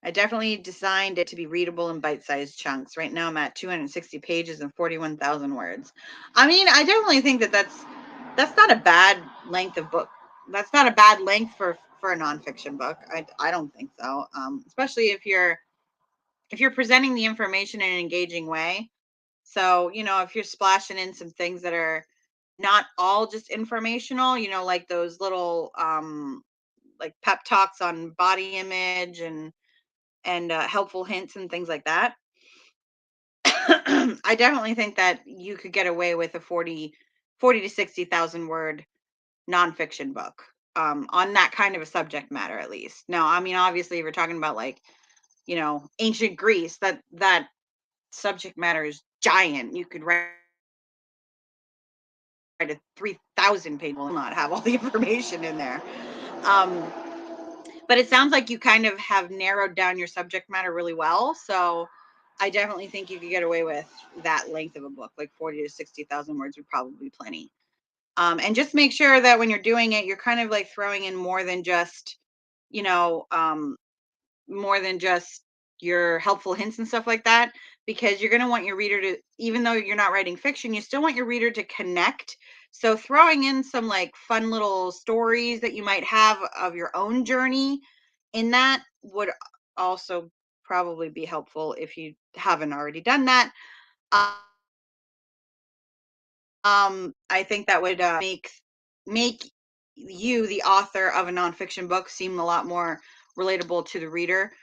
A: I definitely designed it to be readable in bite-sized chunks. Right now I'm at 260 pages and 41,000 words. I mean, I definitely think that that's not a bad length of book. That's not a bad length for a nonfiction book. I don't think so. Especially if you're presenting the information in an engaging way. So, if you're splashing in some things that are not all just informational, like those little like pep talks on body image and helpful hints and things like that. I definitely think that you could get away with a 40 to 60,000 word nonfiction book on that kind of a subject matter, at least. Now, I mean, obviously, if we're talking about like, ancient Greece, that subject matter is giant. You could write a 3,000 page will not have all the information in there. Um, but it sounds like you kind of have narrowed down your subject matter really well. So I definitely think you could get away with that length of a book, like 40 to 60,000 words would probably be plenty. And just make sure that when you're doing it, you're kind of like throwing in more than just, you know, um, more than just your helpful hints and stuff like that, because you're going to want your reader to, even though you're not writing fiction, you still want your reader to connect. So throwing in some like fun little stories that you might have of your own journey in that would also probably be helpful if you haven't already done that. I think that would make you, the author of a nonfiction book, seem a lot more relatable to the reader,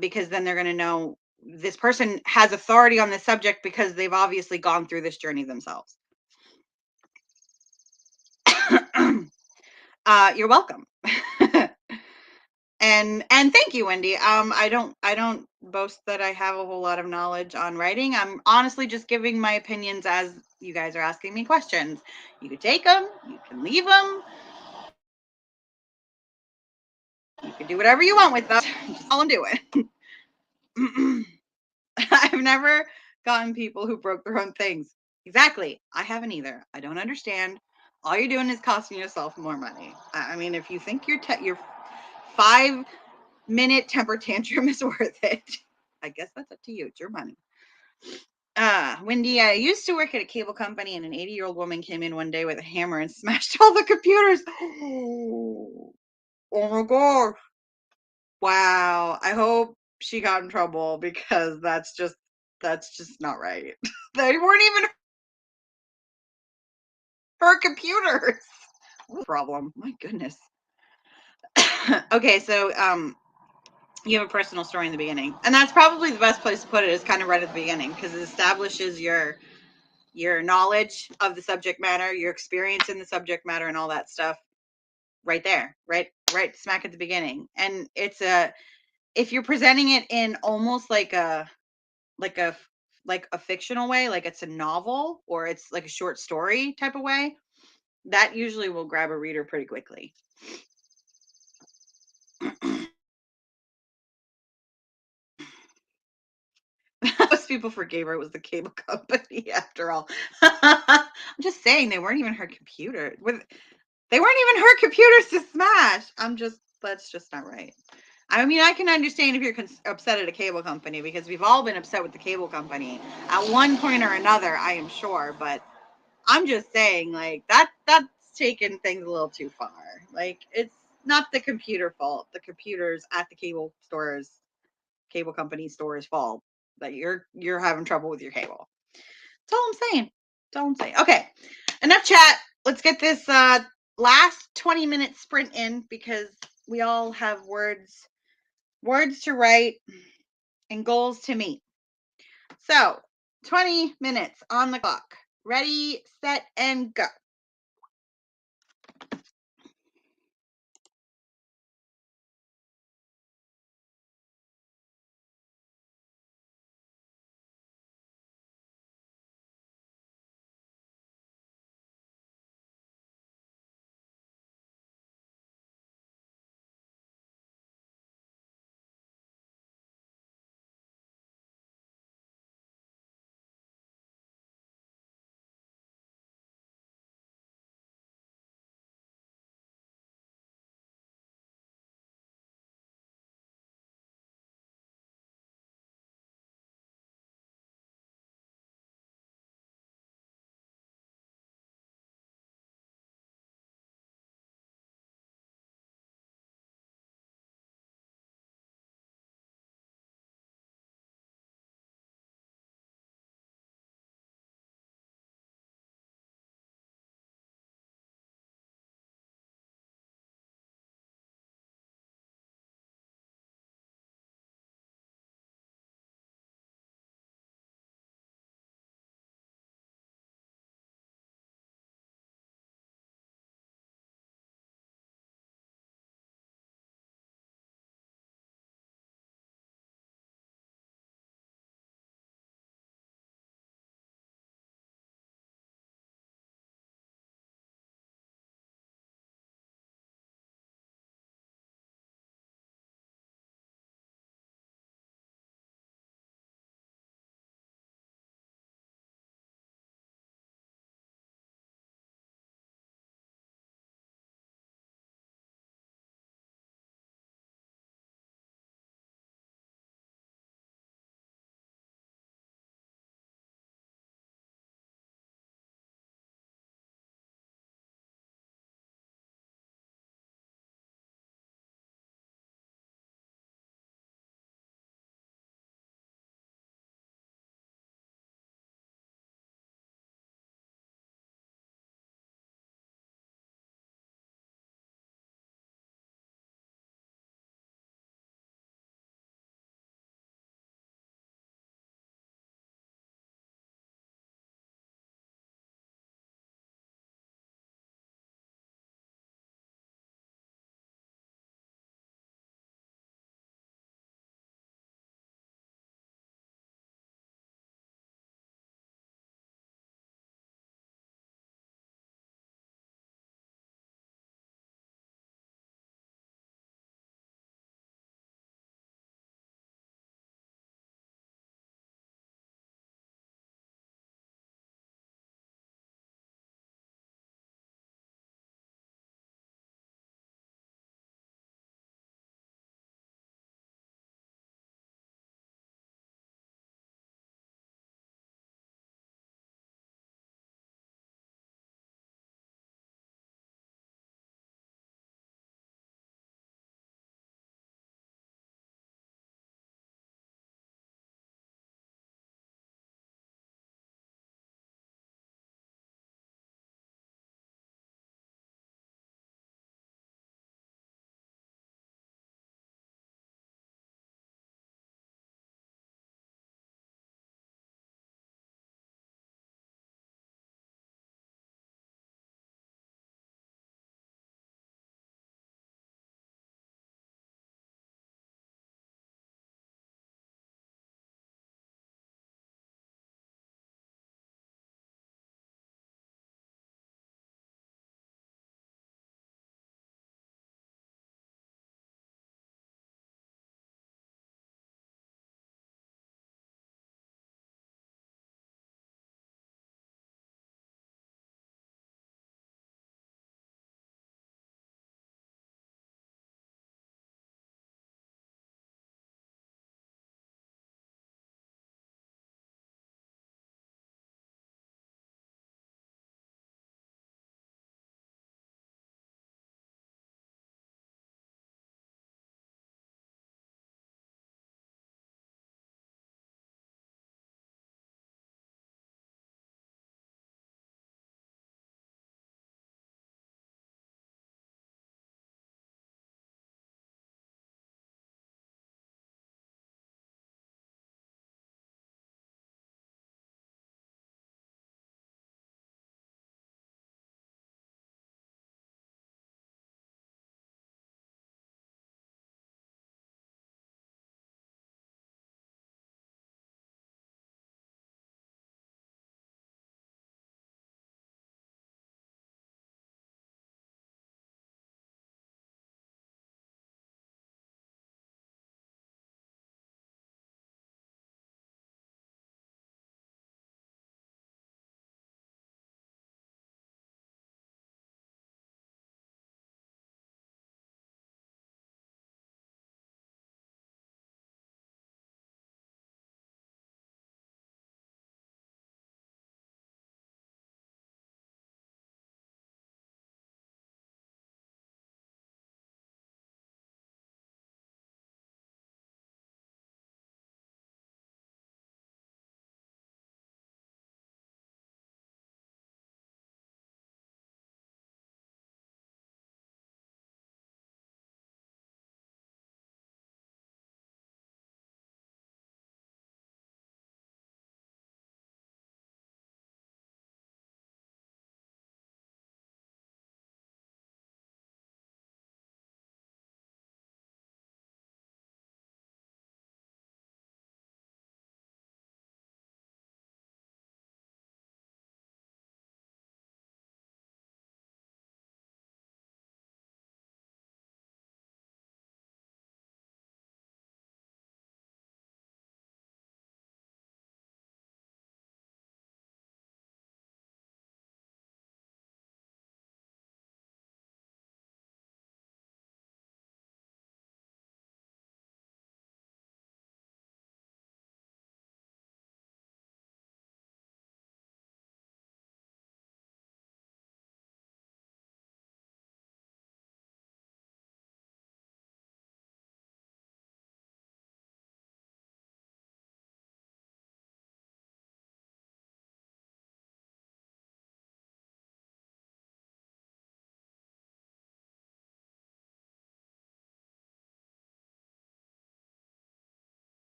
A: because then they're going to know this person has authority on this subject because they've obviously gone through this journey themselves. You're welcome. And thank you, Wendy. I don't boast that I have a whole lot of knowledge on writing. I'm honestly just giving my opinions as you guys are asking me questions. You can take them, you can leave them, you can do whatever you want with them. That's all I'm doing. I've never gotten people who broke their own things. Exactly. I haven't either. I don't understand. All you're doing is costing yourself more money. I mean, if you think your 5-minute temper tantrum is worth it, I guess that's up to you. It's your money. Wendy, I used to work at a cable company, and an 80-year-old woman came in one day with a hammer and smashed all the computers. Oh my gosh. Wow. I hope she got in trouble, because that's just not right. They weren't even her computers. Problem. My goodness. Okay, so you have a personal story in the beginning, and that's probably the best place to put it, is kind of right at the beginning, because it establishes your knowledge of the subject matter, your experience in the subject matter, and all that stuff right there, right smack at the beginning. And if you're presenting it in almost like a like a fictional way, like it's a novel or it's like a short story type of way, that usually will grab a reader pretty quickly. Most people forgave her. It was the cable company after all. I'm just saying, they weren't even her computer. They weren't even her computers to smash. That's just not right. I mean, I can understand if you're upset at a cable company, because we've all been upset with the cable company at one point or another, I am sure. But I'm just saying, like, that's taking things a little too far. Like, it's not the computer fault. The computers at the cable company store's fault that you're having trouble with your cable. That's all I'm saying. That's all I'm saying. Okay, enough chat. Let's get this last 20-minute sprint in, because we all have words words to write, and goals to meet. So 20 minutes on the clock. Ready, set, and go.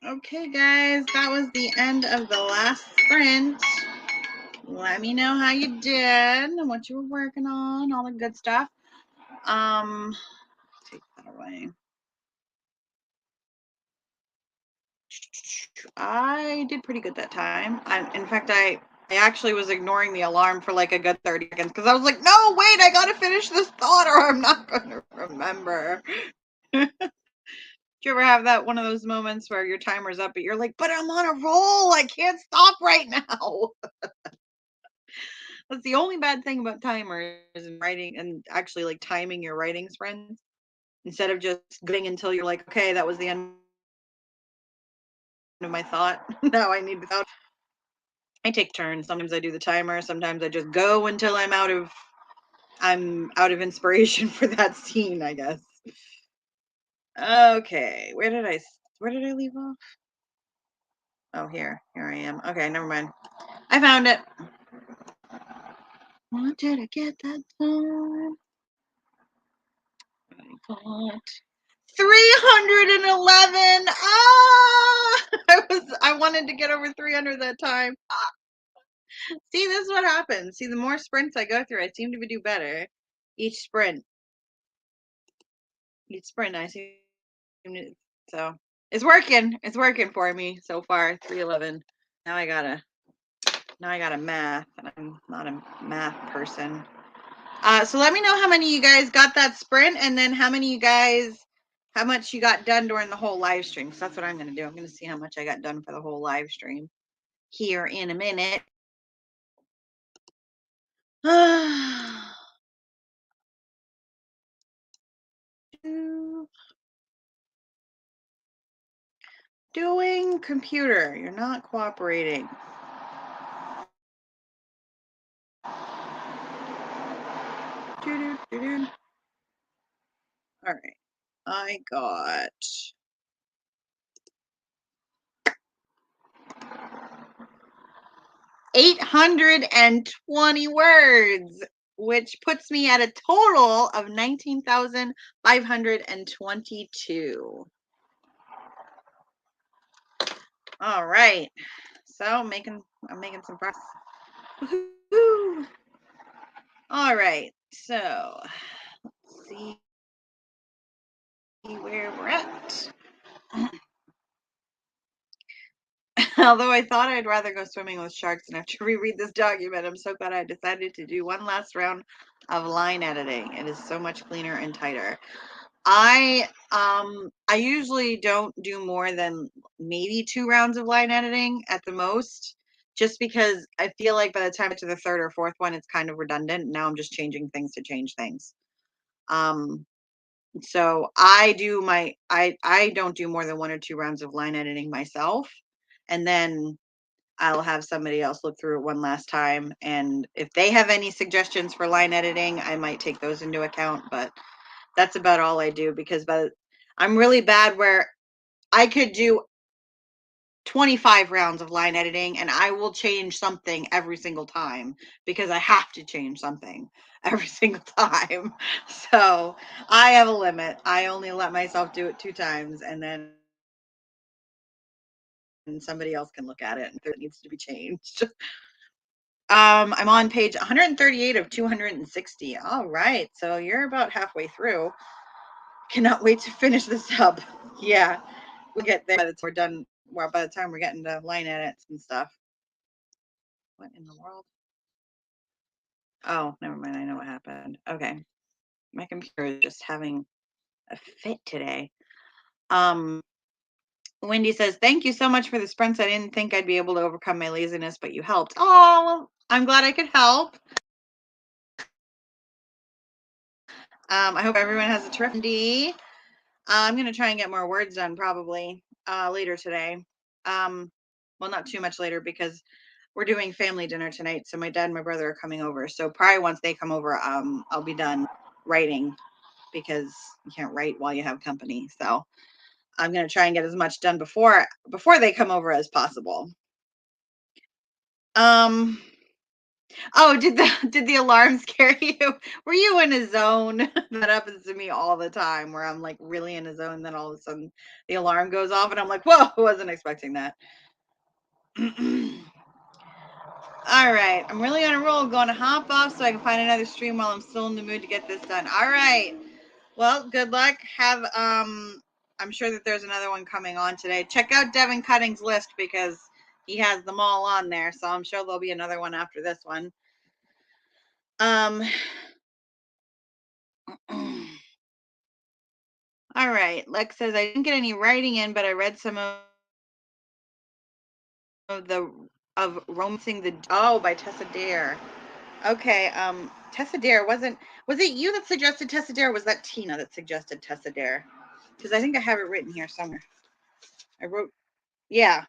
A: Okay, guys, that was the end of the last sprint. Let me know how you did and what you were working on, all the good stuff. Take that away. I did pretty good that time. In fact, I actually was ignoring the alarm for like a good 30 seconds because I was like, no, wait, I gotta finish this thought or I'm not gonna remember. Do you ever have that one of those moments where your timer's up, but you're like, but I'm on a roll. I can't stop right now. That's the only bad thing about timers and writing and actually like timing your writing sprints instead of just going until you're like, okay, that was the end of my thought. Now I need to thought. I take turns. Sometimes I do the timer. Sometimes I just go until I'm out of inspiration for that scene, I guess. Okay, where did I leave off? Oh, here I am. Okay, never mind. I found it. What did I get that time? I got 311. I wanted to get over 300 that time. See, this is what happens. See, the more sprints I go through, I seem to do better. Each sprint I seem to, so it's working. It's working for me so far. 311. Now I gotta math, and I'm not a math person. So let me know how many of you guys got that sprint, and then how much you got done during the whole live stream. So that's what I'm gonna do. I'm gonna see how much I got done for the whole live stream here in a minute. Doing computer, you're not cooperating. All right, I got 820 words, which puts me at a total of 19,522. All right, so I'm making some progress. Woo-hoo. All right, so let's see where we're at. Although I thought I'd rather go swimming with sharks and have to reread this document, I'm so glad I decided to do one last round of line editing. It is so much cleaner and tighter. I usually don't do more than maybe 2 rounds of line editing at the most, just because I feel like by the time I get to the third or fourth one, it's kind of redundant. Now I'm just changing things to change things. So I don't do more than 1 or 2 rounds of line editing myself, and then I'll have somebody else look through it one last time, and if they have any suggestions for line editing, I might take those into account, but that's about all I do because I'm really bad where I could do 25 rounds of line editing and I will change something every single time because I have to change something every single time. So I have a limit. I only let myself do it 2 times, and then somebody else can look at it and if it needs to be changed. I'm on page 138 of 260. All right, so you're about halfway through. Cannot wait to finish this up. Yeah, we'll get there by the time we're done. Well, by the time we're getting to line edits and stuff. What in the world? Oh, never mind. I know what happened. Okay, my computer is just having a fit today. Wendy says, "Thank you so much for the sprints. I didn't think I'd be able to overcome my laziness, but you helped." Oh, well, I'm glad I could help. I hope everyone has a terrific day. I'm gonna try and get more words done probably later today. Well, not too much later because we're doing family dinner tonight. So my dad and my brother are coming over. So probably once they come over, I'll be done writing because you can't write while you have company. So I'm gonna try and get as much done before they come over as possible. Oh, did the alarm scare you? Were you in a zone? That happens to me all the time where I'm like really in a zone, then all of a sudden the alarm goes off and I'm like, whoa, I wasn't expecting that. All right, I'm really on a roll. Going to hop off so I can find another stream while I'm still in the mood to get this done. All right. Well, good luck. Have I'm sure that there's another one coming on today. Check out Devin Cutting's list because he has them all on there. So I'm sure there'll be another one after this one. All right. Lex says I didn't get any writing in, but I read some of the of Romancing the by Tessa Dare. Okay. Tessa Dare was it you that suggested Tessa Dare? Or was that Tina that suggested Tessa Dare? Because I think I have it written here somewhere. I wrote, yeah,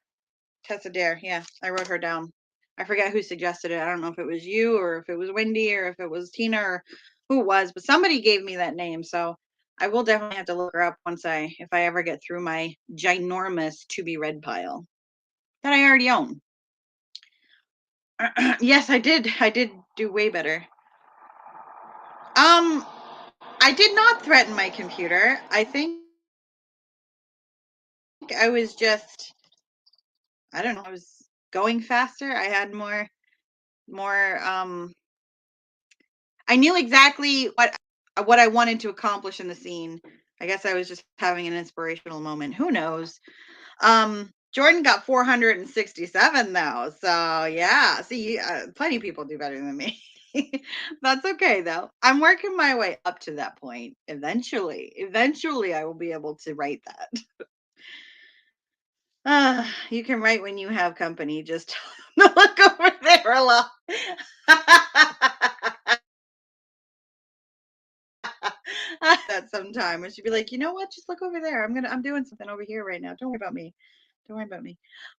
A: Tessa Dare. Yeah, I wrote her down. I forget who suggested it. I don't know if it was you or if it was Wendy or if it was Tina or who it was, but somebody gave me that name. So I will definitely have to look her up if I ever get through my ginormous to be read pile that I already own. Yes, I did. I did do way better. I did not threaten my computer. I think I was just, I don't know, I was going faster. I had more I knew exactly what I wanted to accomplish in the scene. I guess I was just having an inspirational moment. Who knows? Jordan got 467 though. So yeah, see, plenty of people do better than me. That's okay though. I'm working my way up to that point. Eventually I will be able to write that. You can write when you have company. Just look over there a lot. That sometime. And she'd be like, you know what? Just look over there. I'm doing something over here right now. Don't worry about me. Don't worry about me.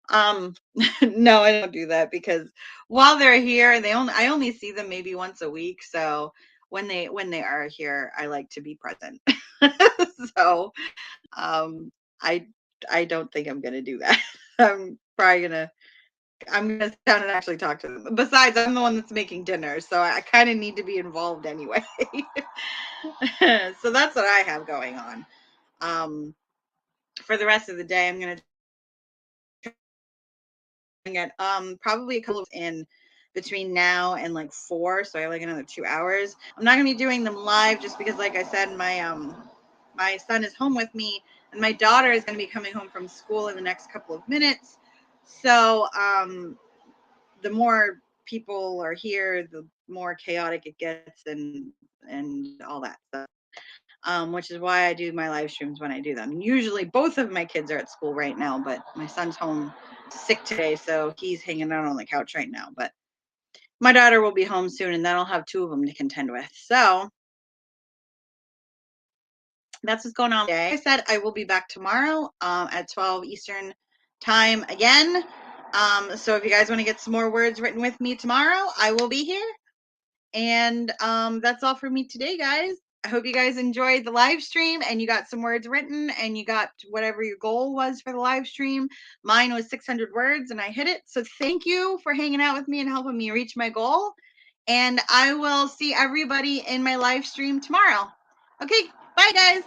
A: Um, no, I don't do that because while they're here, I only see them maybe once a week. So when they are here, I like to be present. So um I I don't think I'm gonna do that. I'm gonna sit down and actually talk to them. Besides, I'm the one that's making dinner, so I kind of need to be involved anyway. So that's what I have going on. For the rest of the day, I'm gonna get probably a couple of in between now and like 4, so I have like another 2 hours. I'm not gonna be doing them live just because, like I said, my son is home with me, and my daughter is gonna be coming home from school in the next couple of minutes. So the more people are here, the more chaotic it gets, and all that stuff. Which is why I do my live streams when I do them. Usually, both of my kids are at school right now, but my son's home sick today, so he's hanging out on the couch right now. But my daughter will be home soon, and then I'll have 2 of them to contend with. So that's what's going on today. Like I said, I will be back tomorrow at 12 Eastern time again. So if you guys want to get some more words written with me tomorrow, I will be here. And that's all for me today, guys. I hope you guys enjoyed the live stream and you got some words written and you got whatever your goal was for the live stream. Mine was 600 words and I hit it. So thank you for hanging out with me and helping me reach my goal. And I will see everybody in my live stream tomorrow. Okay, bye, guys.